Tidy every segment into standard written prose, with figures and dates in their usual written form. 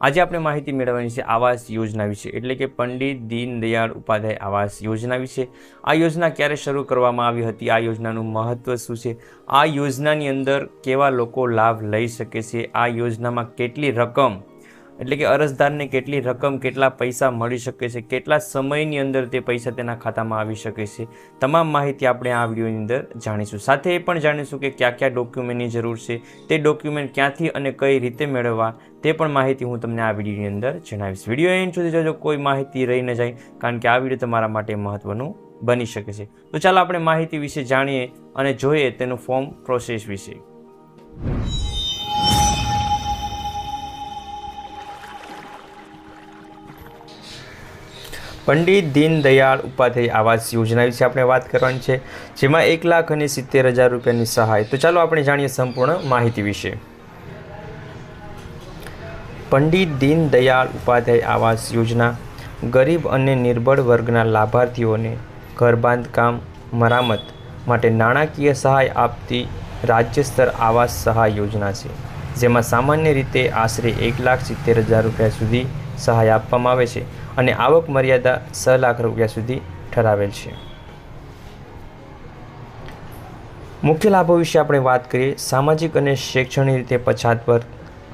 આજે આપણે માહિતી મેળવવાની છે આવાસ યોજના વિશે, એટલે કે પંડિત દીનદયાળ ઉપાધ્યાય આવાસ યોજના વિશે। આ યોજના ક્યારે શરૂ કરવામાં આવી હતી, આ યોજનાનું મહત્વ શું છે, આ યોજનાની અંદર કેવા લોકો લાભ લઈ શકે છે, આ યોજનામાં કેટલી રકમ એટલે કે અરજદારને કેટલી રકમ, કેટલા પૈસા મળી શકે છે, કેટલા સમયની અંદર તે પૈસા તેના ખાતામાં આવી શકે છે, તમામ માહિતી આપણે આ વિડીયોની અંદર જાણીશું। સાથે એ પણ જાણીશું કે કયા કયા ડોક્યુમેન્ટની જરૂર છે, તે ડોક્યુમેન્ટ ક્યાંથી અને કઈ રીતે મેળવવા, તે પણ માહિતી હું તમને આ વિડીયોની અંદર જણાવીશ। વિડીયો એન્ડ સુધી જોજો, કોઈ માહિતી રહી ન જાય, કારણ કે આ વિડીયો તમારા માટે મહત્વનું બની શકે છે। તો ચાલો આપણે માહિતી વિશે જાણીએ અને જોઈએ તેનું ફોર્મ પ્રોસેસ વિશે। પંડિત દીનદયાળ ઉપાધ્યાય આવાસ યોજના વિશે આપણે વાત કરવાની છે, જેમાં 1,70,000 રૂપિયાની સહાય। તો ચાલો આપણે જાણીએ સંપૂર્ણ માહિતી વિશે। પંડિત દીનદયાળ ઉપાધ્યાય આવાસ યોજના ગરીબ અને નિર્બળ વર્ગના લાભાર્થીઓને ઘર બાંધકામ મરામત માટે નાણાકીય સહાય આપતી રાજ્ય સ્તર આવાસ સહાય યોજના છે, જેમાં સામાન્ય રીતે આશરે 1,70,000 રૂપિયા સુધી સહાય આપવામાં આવે છે અને આવક મર્યાદા 6 લાખ રૂપિયા સુધી ઠરાવેલ છે। મુખ્ય લાભો વિશે આપણે વાત કરીએ। સામાજિક અને શૈક્ષણિક રીતે પછાત વર્ગ,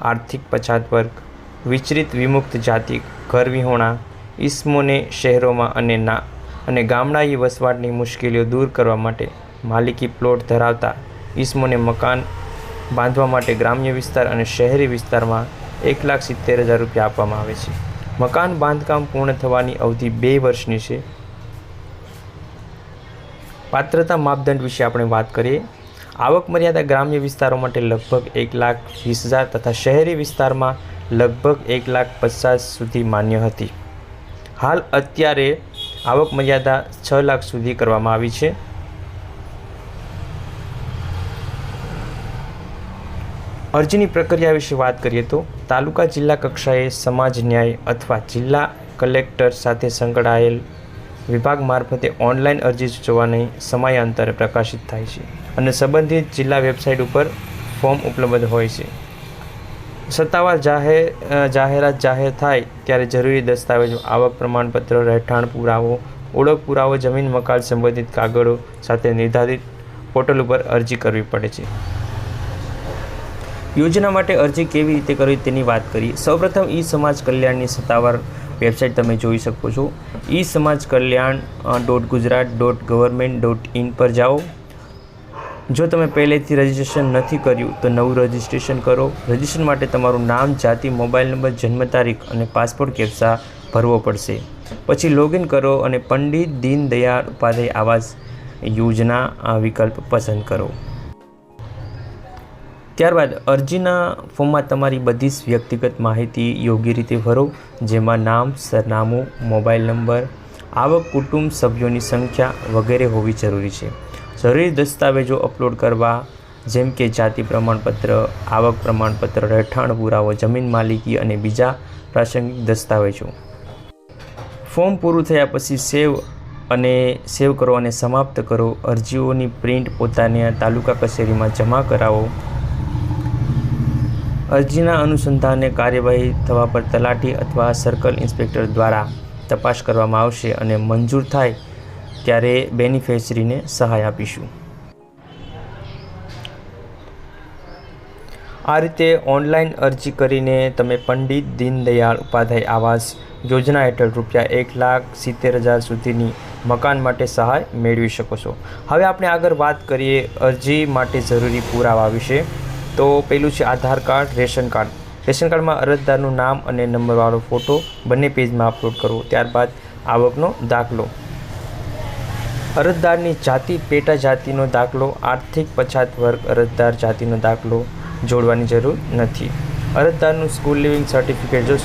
આર્થિક પછાત વર્ગ, વિચરિત વિમુક્ત જાતિ, ઘર વિહોણા ઇસમોને શહેરોમાં અને ગામડાઈ વસવાટની મુશ્કેલીઓ દૂર કરવા માટે માલિકી પ્લોટ ધરાવતા ઇસમોને મકાન બાંધવા માટે ગ્રામ્ય વિસ્તાર અને શહેરી વિસ્તારમાં 1,70,000 રૂપિયા આપવામાં આવે છે। મકાન બાંધકામ પૂર્ણ થવાની અવધિ 2 વર્ષની છે। પાત્રતા માપદંડ વિશે આપણે વાત કરીએ। આવક મર્યાદા ગ્રામ્ય વિસ્તારો માટે લગભગ 1,20,000 તથા શહેરી વિસ્તારમાં લગભગ 1,50,000 સુધી માન્ય હતી। હાલ અત્યારે આવક મર્યાદા 6 લાખ સુધી કરવામાં આવી છે। અરજીની પ્રક્રિયા વિશે વાત કરીએ તો તાલુકા જિલ્લા કક્ષાએ સમાજ ન્યાય અથવા જિલ્લા કલેક્ટર સાથે સંકળાયેલ વિભાગ મારફતે ઓનલાઈન અરજી સૂચવવાની સમયાંતરે પ્રકાશિત થાય છે અને સંબંધિત જિલ્લા વેબસાઇટ ઉપર ફોર્મ ઉપલબ્ધ હોય છે। સત્તાવાર જાહેરાત જાહેર થાય ત્યારે જરૂરી દસ્તાવેજો આવક પ્રમાણપત્ર, રહેઠાણ પુરાવો, ઓળખ પુરાવો, જમીન મકાન સંબંધિત કાગળો સાથે નિર્ધારિત પોર્ટલ ઉપર અરજી કરવી પડે છે। યોજના માટે અરજી કેવી રીતે કરવી તેની વાત કરીએ। સૌપ્રથમ ઈ સમાજ કલ્યાણની સત્તાવાર વેબસાઇટ તમે જોઈ શકો છો, eSamajKalyan.gujarat.government.in પર જાઓ। જો તમે પહેલેથી રજિસ્ટ્રેશન નથી કર્યું તો નવું રજિસ્ટ્રેશન કરો। રજિસ્ટ્રેશન માટે તમારું નામ, જાતિ, મોબાઈલ નંબર, જન્મ તારીખ અને પાસપોર્ટ કેપ્ચા ભરવો પડશે। પછી લોગિન કરો અને પંડિત દીનદયાળ ઉપાધ્યાય આવાસ યોજના વિકલ્પ પસંદ કરો। ત્યારબાદ અરજીના ફોર્મમાં તમારી બધી જ વ્યક્તિગત માહિતી યોગ્ય રીતે ભરો, જેમાં નામ, સરનામું, મોબાઈલ નંબર, આવક, કુટુંબ સભ્યોની સંખ્યા વગેરે હોવી જરૂરી છે। જરૂરી દસ્તાવેજો અપલોડ કરવા, જેમ કે જાતિ પ્રમાણપત્ર, આવક પ્રમાણપત્ર, રહેઠાણ પુરાવો, જમીન માલિકી અને બીજા પ્રાસંગિક દસ્તાવેજો। ફોર્મ પૂરું થયા પછી સેવ કરો અને સમાપ્ત કરો। અરજીઓની પ્રિન્ટ પોતાની તાલુકા કચેરીમાં જમા કરાવો। અરજીના અનુસંધાને કાર્યવાહી થવા પર તલાટી અથવા સર્કલ ઇન્સ્પેક્ટર દ્વારા તપાસ કરવામાં આવશે અને મંજૂર થાય ત્યારે બેનિફિશરીને સહાય આપીશું। આ રીતે ઓનલાઈન અરજી કરીને તમે પંડિત દીનદયાળ ઉપાધ્યાય આવાસ યોજના હેઠળ રૂપિયા 1,70,000 સુધીની મકાન માટે સહાય મેળવી શકો છો। હવે આપણે આગળ વાત કરીએ અરજી માટે જરૂરી પુરાવા વિશે। તો પહેલું છે આધાર કાર્ડ, રેશન કાર્ડ। રેશન કાર્ડમાં અરજદારનું નામ અને નંબરવાળો ફોટો બંને પેજમાં અપલોડ કરવો। ત્યારબાદ આવકનો દાખલો, અરજદારની જાતિ, પેટા જાતિનો દાખલો, આર્થિક પછાત વર્ગ અરજદાર જાતિનો દાખલો જોડવાની જરૂર નથી। અરજદારનું સ્કૂલ લિવિંગ સર્ટિફિકેટ જો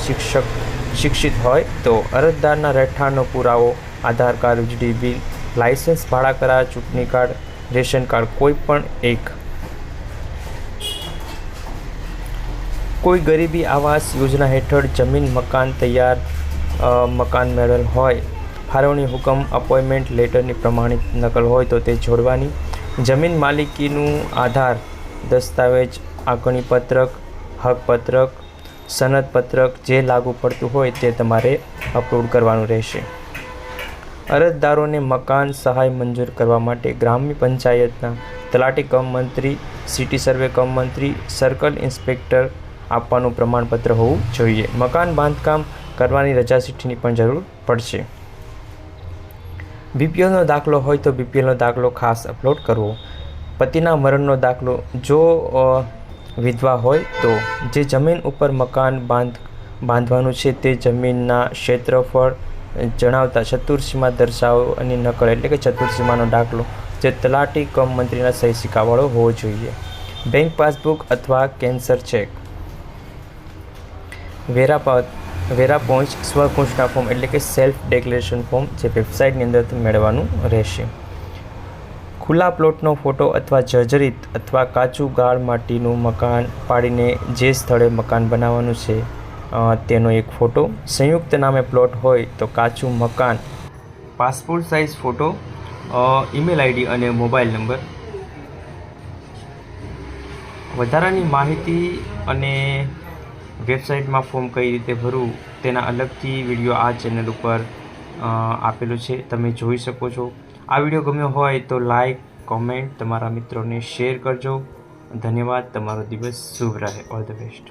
શિક્ષિત હોય તો, અરજદારના રહેઠાણનો પુરાવો, આધાર કાર્ડ, વીજળી બિલ, લાયસન્સ, ભાડા કરાર, ચૂંટણી કાર્ડ, રેશન કાર્ડ કોઈ પણ એક। કોઈ ગરીબી આવાસ યોજના હેઠળ જમીન મકાન તૈયાર મકાન મેળવેલ હોય, ફાળવણી હુકમ, અપોઇન્ટમેન્ટ લેટરની પ્રમાણિત નકલ હોય તો તે જોડવાની। જમીન માલિકીનું આધાર દસ્તાવેજ, આંકણી પત્રક, હક પત્રક, સનદપત્રક જે લાગુ પડતું હોય તે તમારે અપલોડ કરવાનું રહેશે. અરજદારોને મકાન સહાય મંજૂર કરવા માટે ગ્રામ્ય પંચાયતના તલાટી કમ મંત્રી, સિટી સર્વે કમ મંત્રી, સર્કલ ઇન્સ્પેક્ટર આપવાનું પ્રમાણપત્ર હોવું જોઈએ. મકાન બાંધકામ કરવાની રજા ચિઠ્ઠીની પણ જરૂર પડશે. બીપીએલનો દાખલો હોય તો બીપીએલનો દાખલો ખાસ અપલોડ કરવો. પતિના મરણનો દાખલો, જો વિધવા હોય તો જે જમીન ઉપર મકાન બાંધવાનું છે તે જમીનના ક્ષેત્રફળ જણાવતા ચતુર્સીમા દર્શાવવાની નકલ એટલે કે ચતુર્સીમાનો દાખલો જે તલાટી કમ મંત્રીના સહી સિક્કાવાળો હોવો જોઈએ. બેંક પાસબુક અથવા કેન્સર ચેક. વેરા પહોંચ સ્વઘોષણા ફોર્મ એટલે કે સેલ્ફ ડિક્લેરેશન ફોર્મ જે વેબસાઇટની અંદરથી મેળવવાનું રહેશે. ખુલ્લા પ્લોટનો ફોટો અથવા જર્જરિત અથવા કાચું ગાળ માટીનું મકાન પાડીને જે સ્થળે મકાન બનાવવાનું છે તેનો એક ફોટો. સંયુક્ત નામે પ્લોટ હોય તો કાચું મકાન, passport size photo, email ID અને મોબાઈલ નંબર. વધારાની માહિતી અને વેબસાઇટમાં ફોર્મ કઈ રીતે ભરવું તેના અલગથી વિડીયો આ ચેનલ ઉપર આપેલું છે, તમે જોઈ શકો છો. આ વિડીયો ગમ્યો હોય તો લાઈક, કોમેન્ટ, તમારા મિત્રોને શેર કરજો. ધન્યવાદ. તમારો દિવસ શુભ રહે. All the best.